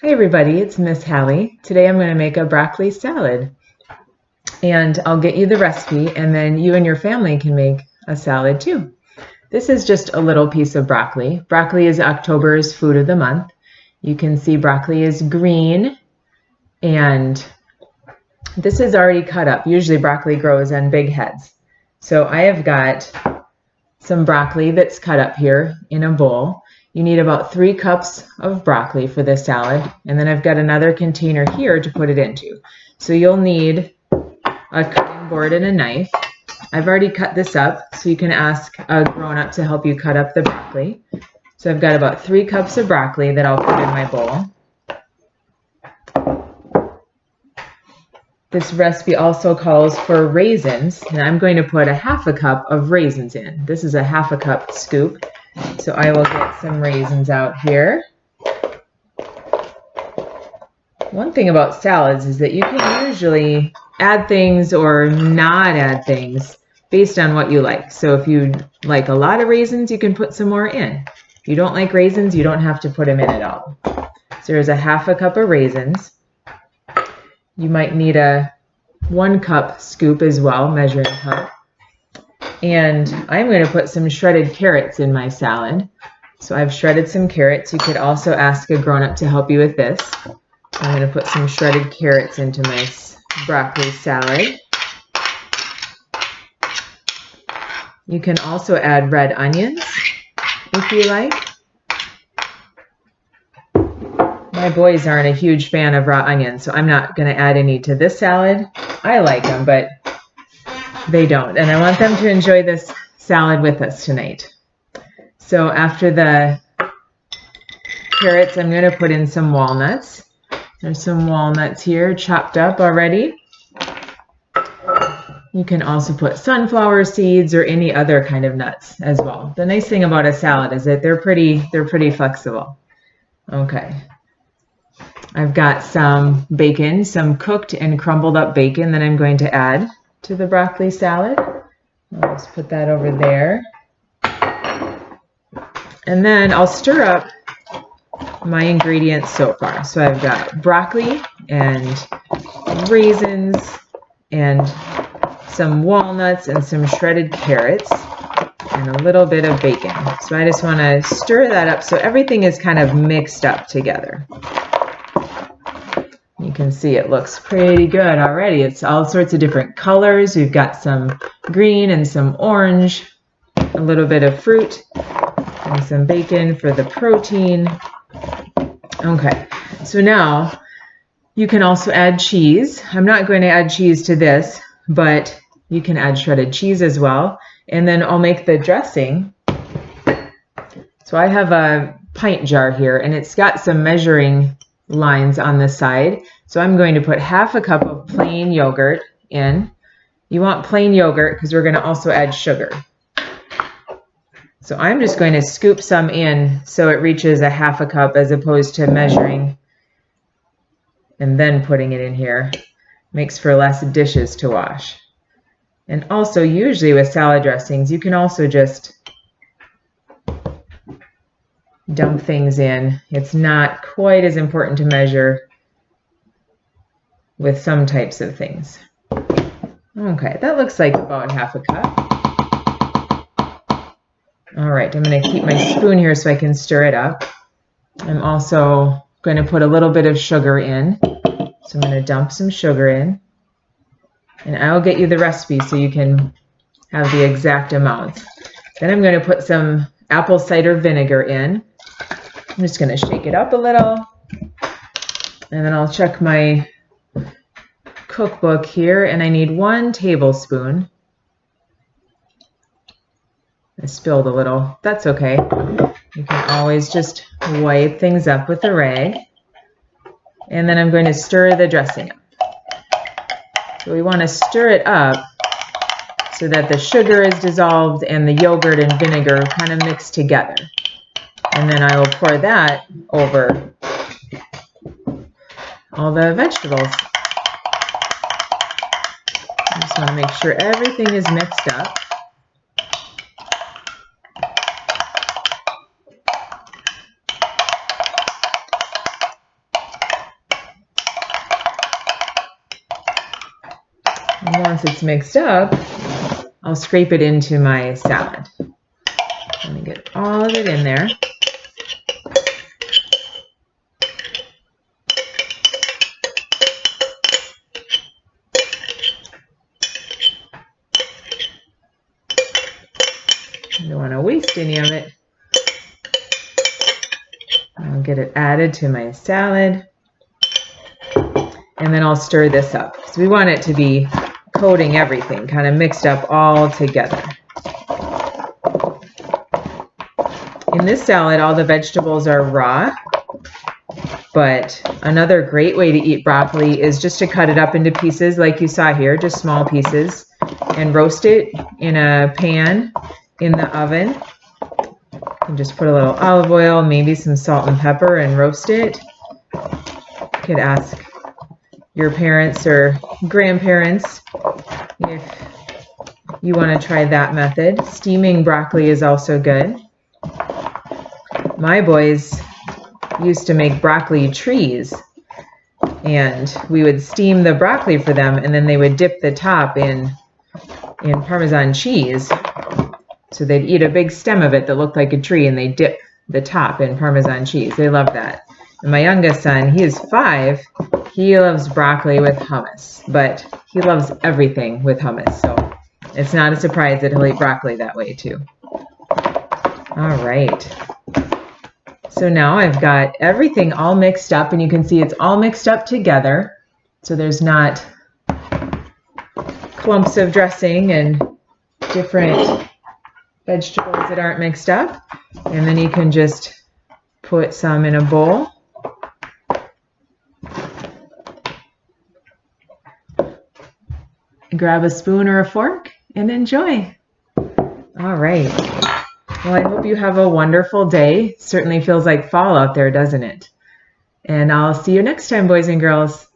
Hi everybody, it's Miss Hallie. Today I'm going to make a broccoli salad, and I'll get you the recipe and then you and your family can make a salad too. This is just a little piece of broccoli. Broccoli is October's food of the month. You can see broccoli is green, and this is already cut up. Usually broccoli grows on big heads. So I have got some broccoli that's cut up here in a bowl. You need about 3 cups of broccoli for this salad, and then I've got another container here to put it into. So you'll need a cutting board and a knife. I've already cut this up, so you can ask a grown-up to help you cut up the broccoli. So I've got about 3 cups of broccoli that I'll put in my bowl. This recipe also calls for raisins, and I'm going to put a 1/2 cup of raisins in. This is a 1/2 cup scoop, so I will get some raisins out here. One thing about salads is that you can usually add things or not add things based on what you like. So if you like a lot of raisins, you can put some more in. If you don't like raisins, you don't have to put them in at all. So there's a 1/2 cup of raisins. You might need a 1 cup scoop as well, measuring cup. And I'm going to put some shredded carrots in my salad. So I've shredded some carrots. You could also ask a grown-up to help you with this. I'm going to put some shredded carrots into my broccoli salad. You can also add red onions if you like. My boys aren't a huge fan of raw onions, so I'm not going to add any to this salad. I like them, but they don't, and I want them to enjoy this salad with us tonight. So after the carrots, I'm going to put in some walnuts. There's some walnuts here chopped up already. You can also put sunflower seeds or any other kind of nuts as well. The nice thing about a salad is that they're pretty flexible. Okay. I've got some bacon, some cooked and crumbled up bacon that I'm going to add to the broccoli salad. I'll just put that over there. And then I'll stir up my ingredients so far. So I've got broccoli and raisins and some walnuts and some shredded carrots and a little bit of bacon. So I just want to stir that up so everything is kind of mixed up together. You can see it looks pretty good already. It's all sorts of different colors. We've got some green and some orange, a little bit of fruit, and some bacon for the protein. Okay, so now you can also add cheese. I'm not going to add cheese to this, but you can add shredded cheese as well. And then I'll make the dressing. So I have a pint jar here, and it's got some measuring lines on the side. So I'm going to put 1/2 cup of plain yogurt in. You want plain yogurt because we're going to also add sugar. So I'm just going to scoop some in so it reaches a 1/2 cup as opposed to measuring and then putting it in here. Makes for less dishes to wash. And also usually with salad dressings, you can also just dump things in. It's not quite as important to measure with some types of things. Okay, that looks like about 1/2 cup. All right, I'm going to keep my spoon here so I can stir it up. I'm also going to put a little bit of sugar in. So I'm going to dump some sugar in. And I'll get you the recipe so you can have the exact amounts. Then I'm going to put some apple cider vinegar in. I'm just going to shake it up a little. And then I'll check my cookbook here, and I need 1 tablespoon. I spilled a little. That's okay. You can always just wipe things up with a rag. And then I'm going to stir the dressing up. So we want to stir it up so that the sugar is dissolved and the yogurt and vinegar kind of mix together. And then I will pour that over all the vegetables. I just want to make sure everything is mixed up. And once it's mixed up, I'll scrape it into my salad. Let me get all of it in there. I don't want to waste any of it. I'll get it added to my salad. And then I'll stir this up because we want it to be coating everything, kind of mixed up all together. In this salad, all the vegetables are raw, but another great way to eat broccoli is just to cut it up into pieces like you saw here, just small pieces, and roast it in a pan in the oven. And just put a little olive oil, maybe some salt and pepper, and roast it. You could ask your parents or grandparents if you want to try that method. Steaming broccoli is also good. My boys used to make broccoli trees, and we would steam the broccoli for them, and then they would dip the top in Parmesan cheese. So they'd eat a big stem of it that looked like a tree, and they dip the top in Parmesan cheese. They love that. And my youngest son, he is 5. He loves broccoli with hummus, but he loves everything with hummus. So it's not a surprise that he'll eat broccoli that way too. All right. So now I've got everything all mixed up, and you can see it's all mixed up together. So there's not clumps of dressing and different vegetables that aren't mixed up. And then you can just put some in a bowl. Grab a spoon or a fork and enjoy. All right. Well, I hope you have a wonderful day. Certainly feels like fall out there, doesn't it? And I'll see you next time, boys and girls.